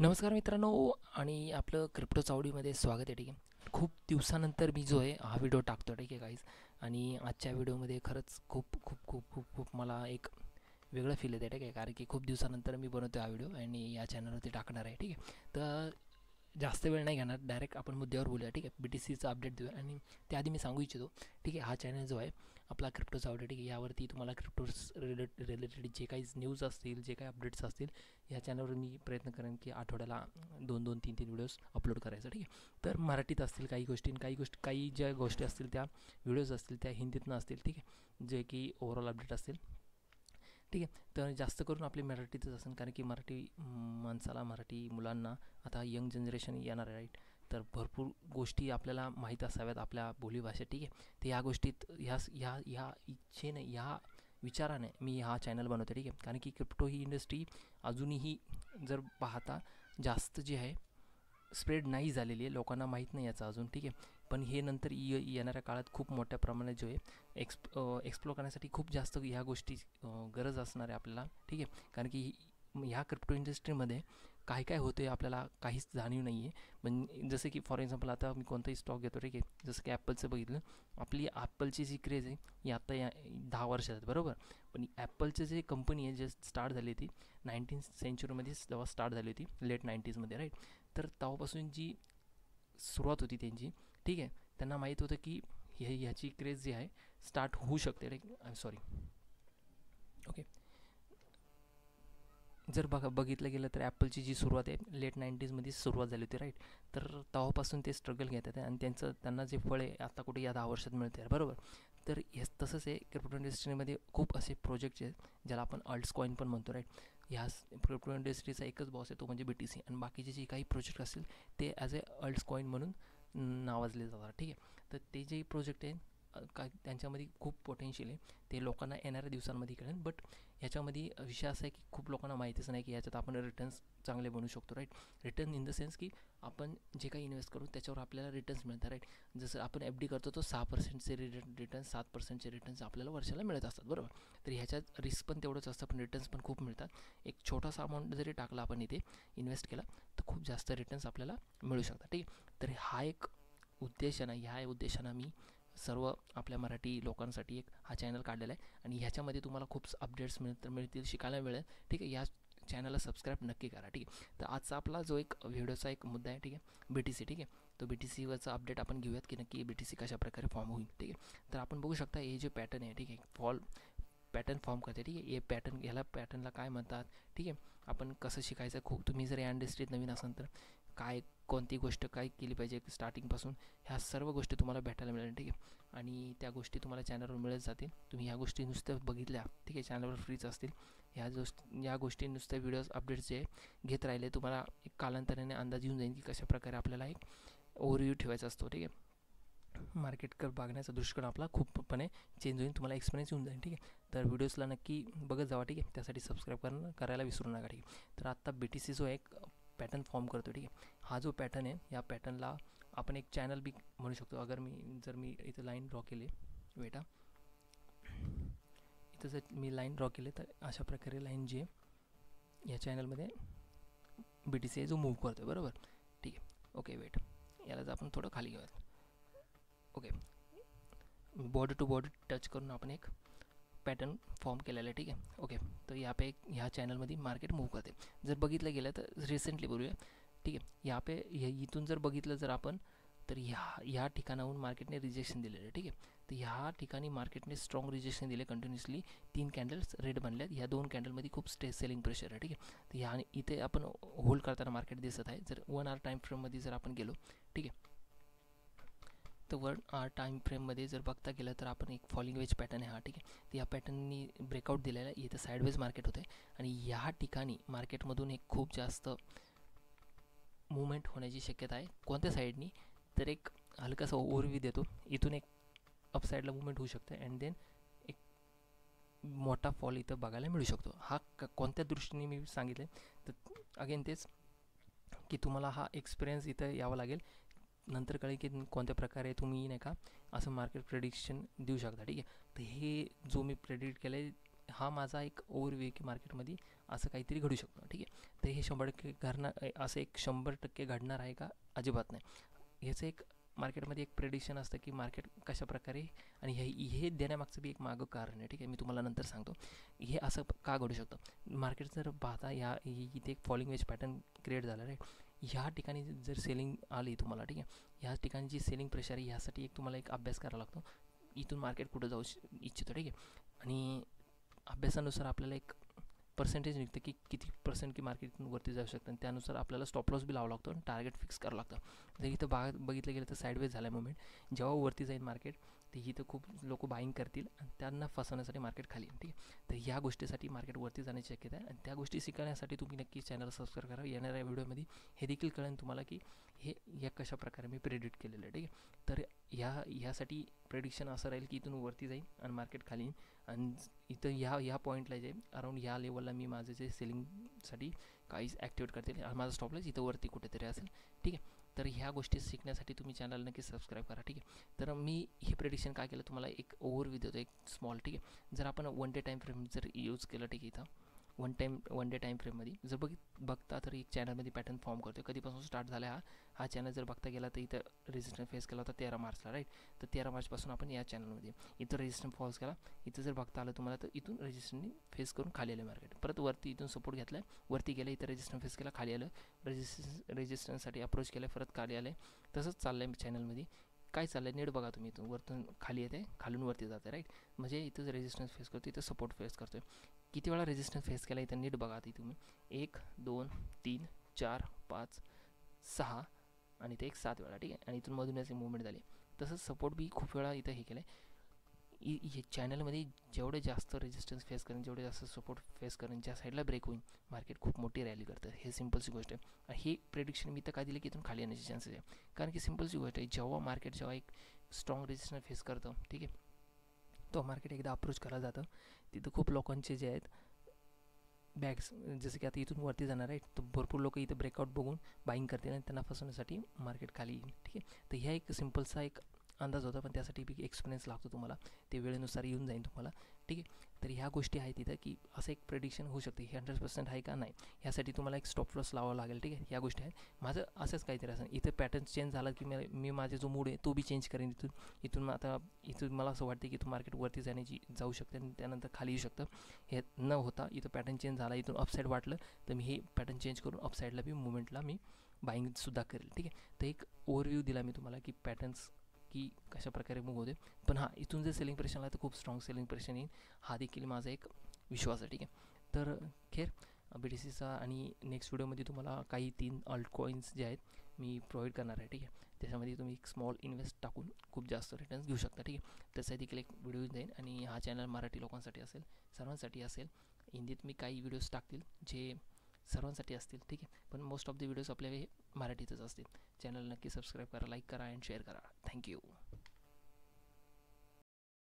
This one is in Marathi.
नमस्कार मित्रांनो आणि आपलं क्रिप्टो चावडीमध्ये स्वागत आहे. ठीक आहे. खूप दिवसानंतर मी जो आहे हा व्हिडिओ टाकतो. ठीक आहे गाईज. आणि आजच्या व्हिडिओमध्ये खरंच खूप खूप खूप खूप खूप मला एक वेगळं फील येतं. ठीक आहे, कारण की खूप दिवसानंतर मी बनवतो हा व्हिडिओ आणि या चॅनलवरती टाकणार आहे. ठीक आहे. तर जास्त वेळ नाही घेणार, डायरेक्ट आपण मुद्द्यावर बोलूया. ठीक आहे, BTCचा अपडेट देऊया. आणि त्याआधी मी सांगू इच्छितो, ठीक आहे, हा चॅनल जो आहे आपला क्रिप्टोचा अपडेट, ठीक आहे, यावरती तुम्हाला क्रिप्टो रिलेटेड जे काही न्यूज असतील, जे काही अपडेट्स असतील, या चॅनलवर मी प्रयत्न करेन की आठवड्याला 2-2, 3-3 व्हिडिओज अपलोड करायचं. ठीक आहे. तर मराठीत असतील काही गोष्टी, काही ज्या गोष्टी असतील त्या व्हिडिओज असतील त्या हिंदीतनं असतील. ठीक आहे, जे की ओव्हरऑल अपडेट असतील. ठीक आहे. तर जास्त करून आपली मराठीतच असेल, कारण की मराठी माणसाला, मराठी मुलांना आता यंग जनरेशन येणार आहे, राईट. तर भरपूर गोष्टी आपल्याला माहीत असाव्यात आपल्या बोलीभाषेत. ठीक आहे. तर या गोष्टीत ह्या इच्छेने, ह्या विचाराने मी हा चॅनल बनवतो. ठीक आहे, कारण की क्रिप्टो ही इंडस्ट्री अजूनही जर पाहता जास्त जी आहे स्प्रेड नाही झालेली आहे, लोकांना माहीत नाही याचं अजून. ठीक आहे. पण हे नंतर येणाऱ्या काळात खूप मोठ्या प्रमाणात जो आहे एक्सप्लोर करण्यासाठी खूप जास्त ह्या गोष्टी गरज असणार आहे आपल्याला. ठीक आहे, कारण की ह्या क्रिप्टो इंडस्ट्रीमध्ये काय काय होते आपल्याला काहीच जाणीव नाही आहे. म्हणजे जसं की फॉर एक्झाम्पल आता मी कोणताही स्टॉक घेतो. ठीक आहे, जसं की ॲपलचं बघितलं, आपली ॲपलची जी क्रेज आहे ही आत्ता या 10 वर्षात, बरोबर. पण ॲपलचं जे कंपनी आहे, जे स्टार्ट झाली होती 19th सेंचुरीमध्ये, जेव्हा स्टार्ट झाली होती लेट 90sमध्ये, राईट. तर तेव्हापासून जी सुरुवात होती त्यांची, ठीक आहे, त्यांना माहीत होतं की ह्याची क्रेज जी आहे स्टार्ट होऊ शकते. Like sorry, okay. जर बघितलं गेलं तर ॲपलची जी सुरुवात आहे लेट 90sमध्ये सुरुवात झाली होती, राईट. तर तेव्हापासून ते स्ट्रगल घेतात आहे आणि त्यांना जे फळ आहे आता कुठे या 10 वर्षात मिळते, बरोबर. तर हेच तसंच आहे, क्रिप्टो इंडस्ट्रीमध्ये खूप असे प्रोजेक्ट्स आहेत ज्याला आपण अल्ट्स कॉईन पण म्हणतो, राईट. ह्या क्रिप्टो इंडस्ट्रीचा एकच बॉस आहे, तो म्हणजे BTC, आणि बाकीचे जे काही प्रोजेक्ट असतील ते ॲज ए अल्ट्स कॉईन म्हणून नावाजले जातात. ठीक आहे. तर ते जे प्रोजेक्ट आहे काय त्यांच्यामध्ये खूप पोटेन्शियल आहे, ते लोकांना येणाऱ्या दिवसांमध्ये कळेल. बट ह्याच्यामध्ये विषय असा आहे की खूप लोकांना माहितीच नाही की ह्याच्यात आपण रिटर्न्स चांगले बनवू शकतो, right. Return in the sense की आपण जे काही इन्व्हेस्ट करू त्याच्यावर आपल्याला रिटर्न्स मिळतात, राईट. जसं आपण FD करतो तो 6%चे रिटर्न, 7%चे रिटर्न्स आपल्याला वर्षाला मिळत असतात, बरोबर. तर ह्याच्यात रिस्क पण तेवढंच असतं, पण रिटर्न्स पण खूप मिळतात. एक छोटासा अमाऊंट जरी टाकला आपण इथे, इन्व्हेस्ट केला, तर खूप जास्त रिटर्न्स आपल्याला मिळू शकतात. ठीक आहे. तर हा एक उद्देशानं, ह्या उद्देशानं मी सर्व आपल्या मराठी लोकांसाठी एक हा चॅनल काढलेला आहे. आणि ह्याच्यामध्ये तुम्हाला खूप अपडेट्स मिळतील, शिकायला मिळेल. ठीक आहे. या चॅनलला सबस्क्राईब नक्की करा. ठीक आहे. तर आजचा आपला जो एक व्हिडिओचा एक मुद्दा आहे, ठीक आहे, BTC. ठीक आहे. तो BTCवरचा अपडेट आपण घेऊयात की नक्की BTC कशा प्रकारे फॉर्म होईल. ठीक आहे. तर आपण बघू शकता हे जे पॅटर्न आहे, ठीक आहे, पॅटर्न फॉर्म करते. ठीक आहे. हे पॅटर्न, ह्याला पॅटर्नला काय म्हणतात, ठीक आहे, आपण कसं शिकायचं. खूप तुम्ही जर या इंडस्ट्रीत नवीन असाल तर काय, कोणती गोष्ट काय केली पाहिजे स्टार्टिंगपासून, ह्या सर्व गोष्टी तुम्हाला भेटायला मिळेल. ठीक आहे. आणि त्या गोष्टी तुम्हाला चॅनलवर मिळत जातील. तुम्ही ह्या गोष्टी नुसत्या बघितल्या, ठीक आहे, चॅनलवर फ्रीच असतील. या गोष्टी नुसत्या व्हिडिओज अपडेट्स जे घेत राहिले, तुम्हाला एक कालांतराने अंदाज येऊन जाईल की कशाप्रकारे आपल्याला एक ओव्हरव्ह्यू ठेवायचा असतो. ठीक आहे. मार्केटकडे बघण्याचा दृष्टिकोन आपला खूपपणे चेंज होईल, तुम्हाला एक्सपिरियन्स येऊन जाईल. ठीक आहे. तर व्हिडिओजला नक्की बघत जावा. ठीक आहे. त्यासाठी सबस्क्राईब करायला विसरू नका. ठीक आहे. तर आत्ता BTC जो एक पॅटर्न फॉर्म करतो, ठीक आहे, हा जो पॅटर्न आहे, या पॅटर्नला आपण एक चॅनल बी म्हणू शकतो. जर मी इथं लाईन ड्रॉ केली, वेटा, इथं जर मी लाईन ड्रॉ केली तर अशा प्रकारे लाईन जी आहे या चॅनलमध्ये BTC जो मूव्ह करतो, बरोबर. ठीक आहे. ओके, वेट, याला आपण थोडं खाली घेऊयात. Okay. Border to border touch करून आपण एक पॅटर्न फॉर्म केलेला आहे. ठीक आहे. ओके. तर ह्या चॅनलमध्ये मार्केट मूव्ह करते. जर बघितलं गेलं तर रिसेंटली बोलूया. ठीक आहे. इथून जर बघितलं जर आपण, तर ह्या ठिकाणाहून मार्केटने रिजेक्शन दिलेलं आहे. ठीक आहे. तर ह्या ठिकाणी मार्केटने स्ट्रॉंग रिजेक्शन दिले कंटिन्युअसली. 3 कॅन्डल्स रेड बनल्यात. ह्या 2 कॅन्डलमध्ये खूप सेलिंग प्रेशर आहे. ठीक आहे. तर इथे आपण होल्ड करताना मार्केट दिसत आहे. जर 1 आवर टाईम फ्रेममध्ये जर आपण गेलो, ठीक आहे, तर 1 आवर टाईम फ्रेममध्ये जर बघता गेलं तर आपण एक फॉलिंग वेज पॅटर्न आहे हा. ठीक आहे. तर या पॅटर्ननी ब्रेकआउट दिलेला आहे. इथं साईडवेज मार्केट होतं आहे आणि ह्या ठिकाणी मार्केटमधून एक खूप जास्त मुवमेंट होण्याची शक्यता आहे. कोणत्या साईडनी, तर एक हलकासा ओव्हरव्ह्यू देतो. इथून एक अपसाईडला मुवमेंट होऊ शकतं अँड देन एक मोठा फॉल इथं बघायला मिळू शकतो. हा कोणत्या दृष्टीने मी सांगितलं, तर अगेन तेच की तुम्हाला हा एक्सपिरियन्स इथं यावं लागेल. नंतर कळेल की कोणत्या प्रकारे तुम्ही नाही का असं मार्केट प्रेडिक्शन देऊ शकता. ठीक आहे. तर हे जो मी प्रेडिक्ट केलं आहे हा माझा एक ओव्हरव्ह्यू की मार्केटमध्ये असं काहीतरी घडू शकतं, ठीक आहे. तर हे 100% घडणार, असं एक 100% घडणार आहे का? अजिबात नाही. ह्याचं एक मार्केटमध्ये एक प्रेडिक्शन असतं की मार्केट कशाप्रकारे, आणि हे देण्यामागचं बी एक मागं कारण आहे, ठीक आहे. मी तुम्हाला नंतर सांगतो हे असं का घडू शकतं. मार्केट जर पाहता इथे एक फॉलिंग वेज पॅटर्न क्रिएट झाला, राईट. ह्या ठिकाणी जर सेलिंग आली तुम्हाला, ठीक आहे, ह्या ठिकाणी जी सेलिंग प्रेशर आहे ह्यासाठी एक तुम्हाला एक अभ्यास करावा लागतो, इथून मार्केट कुठं जाऊ इच्छितो, ठीक आहे. आणि अभ्यासानुसार आपल्याला एक पर्सेंटेज निघतं की किती पर्सेंट की मार्केट इथून वरती जाऊ शकतं, आणि त्यानुसार आपल्याला स्टॉप लॉस बी लावावा लागतो आणि टार्गेट फिक्स करावं लागतं. जर इथं बघितलं गेलं तर साईडवेज झाला मुवमेंट, जेव्हा वरती जाईल मार्केट तर इथं खूप लोक बाईंग करतील आणि त्यांना फसवण्यासाठी मार्केट खाली, ठीक आहे. तर ह्या गोष्टीसाठी मार्केट वरती जाण्याची शक्यता आहे, आणि त्या गोष्टी शिकण्यासाठी तुम्ही नक्की चॅनल सबस्क्राईब करा. येणाऱ्या व्हिडिओमध्ये हे देखील कळेल तुम्हाला की हे या कशा प्रकारे मी प्रेडिक्ट केलेलं आहे, ठीक आहे. तर ह्यासाठी प्रेडिक्शन असं राहील की इथून वरती जाईल आणि मार्केट खाली येईल, आणि इथं ह्या पॉईंटला जे अराऊंड ह्या लेवलला मी माझं जे सेलिंगसाठी काहीच ॲक्टिवेट करतील आणि माझा स्टॉप लॉस इथं वरती कुठेतरी असेल, ठीक आहे. तर ह्या गोष्टी शिकण्यासाठी तुम्ही चॅनल नक्की सबस्क्राईब करा, ठीक आहे. तर मी हे प्रेडिक्शन काय केलं तुम्हाला एक ओव्हरव्ह्यू देतो, एक स्मॉल, ठीक आहे. जर आपण 1 डे टाईम फ्रेम जर यूज केलं, ठीक आहे, इथं वन डे टाईम फ्रेममध्ये जर बघता तर एक चॅनलमध्ये पॅटर्न फॉर्म करतो. कधीपासून स्टार्ट झाला हा चॅनल जर बघता गेला तर इथं रेजिस्टन्स फेस केला होता 13 मार्चला, राईट. तर 13 मार्चपासून आपण या चॅनलमध्ये इथं रेजिस्टन्स फॉल्स केला. इथं जर बघता आलं तुम्हाला तर इथून रेजिस्टन्सनी फेस करून खाली आलं मार्केट, परत वरती इथून सपोर्ट घेतला, वरती गेलं, इथं रेजिस्टन्स फेस केला, खाली आलं, रेजिस्टन्ससाठी अप्रोच केलं, परत खाली आलं. तसंच चाललं आहे चॅनलमध्ये. काय चाललं आहे नीट बघा तुम्ही, इथून वरतून खाली येते, खालून वरती जाते, राईट. म्हणजे इथं जर रेजिस्टन्स फेस करतो, इथं सपोर्ट फेस करतो आहे. किती वेळा रेजिस्टन्स फेस केला इथं नीट बघा. ती तुम्ही 1 2 3 4 5 6 आणि ते एक 7 वेळा, ठीक आहे. आणि इथून मधून अशी मुवमेंट झाली. तसंच सपोर्ट बी खूप वेळा इथं हे केलं आहे. हे चॅनलमध्ये जेवढे जास्त रेजिस्टन्स फेस करेन, जेवढे जास्त सपोर्ट फेस करेन, ज्या साईडला ब्रेक होईल मार्केट खूप मोठी रॅली करतं. हे सिम्पलची गोष्ट आहे. आणि हे प्रेडिक्शन मी तर काय दिलं की इथून खाली येण्याचे चान्सेस आहे, कारण की सिम्पलची गोष्ट आहे, जेव्हा एक स्ट्रॉंग रेजिस्टन्स फेस करतं, ठीक आहे, तो मार्केट एकदा अप्रोच करायला जातं, तिथं खूप लोकांचे जे आहेत बॅग्स, जसं की आता इथून वरती जाणार आहे तर भरपूर लोक इथं ब्रेकआउट बघून बाईंग करतील आणि त्यांना फसवण्यासाठी मार्केट खाली येईल, ठीक आहे. तर ह्या एक सिम्पलचा एक अंदाज होता, पण त्यासाठी बी एक्सपिरियन्स लागतो तुम्हाला, ते वेळेनुसार येऊन जाईल तुम्हाला, ठीक आहे. तर ह्या गोष्टी आहेत तिथं की असं एक प्रेडिक्शन होऊ शकते, हे 100% आहे का नाही, ह्यासाठी तुम्हाला एक स्टॉप लॉस लावावं लागेल, ठीक आहे. ह्या गोष्टी आहेत. माझं असंच काहीतरी असं इथं पॅटर्न चेंज झाला की मी माझा जो मूड आहे तो बी चेंज करेन इथून आता इथून मला असं वाटतं की इथून मार्केट वरती जाऊ शकते आणि त्यानंतर खाली येऊ शकतं. हे न होता इथं पॅटर्न चेंज झाला, इथून अपसाईड वाटलं तर मी हे पॅटर्न चेंज करून अपसाईडला बी मुवमेंटला मी बाईंगसुद्धा करेल, ठीक आहे. तर एक ओव्हरव्ह्यू दिला मी तुम्हाला की पॅटर्न्स की कशा प्रकारे मूव्ह होते. पण हां, इथून जर सेलिंग प्रेशर आला तर खूप स्ट्रॉंग सेलिंग प्रेशर येईल, हा देखील माझा एक विश्वास आहे, ठीक आहे. तर खेर BTCचा आणि नेक्स्ट व्हिडिओमध्ये तुम्हाला काही 3 अल्ट कॉईन्स जे आहेत मी प्रोव्हाइड करणार आहे, ठीक आहे. त्याच्यामध्ये तुम्ही एक स्मॉल इन्व्हेस्ट टाकून खूप जास्त रिटर्न्स घेऊ शकता, ठीक आहे. त्याचा देखील एक व्हिडिओ जाईल, आणि हा चॅनल मराठी लोकांसाठी असेल, सर्वांसाठी असेल. हिंदीत मी काही व्हिडिओज टाकतील जे सर्वांसाठी असतील, ठीक आहे. पण मोस्ट ऑफ द व्हिडिओज आपले हे मराठीतच असतील. चॅनल नक्की सबस्क्राईब करा, लाईक करा अँड शेअर करा. थँक्यू.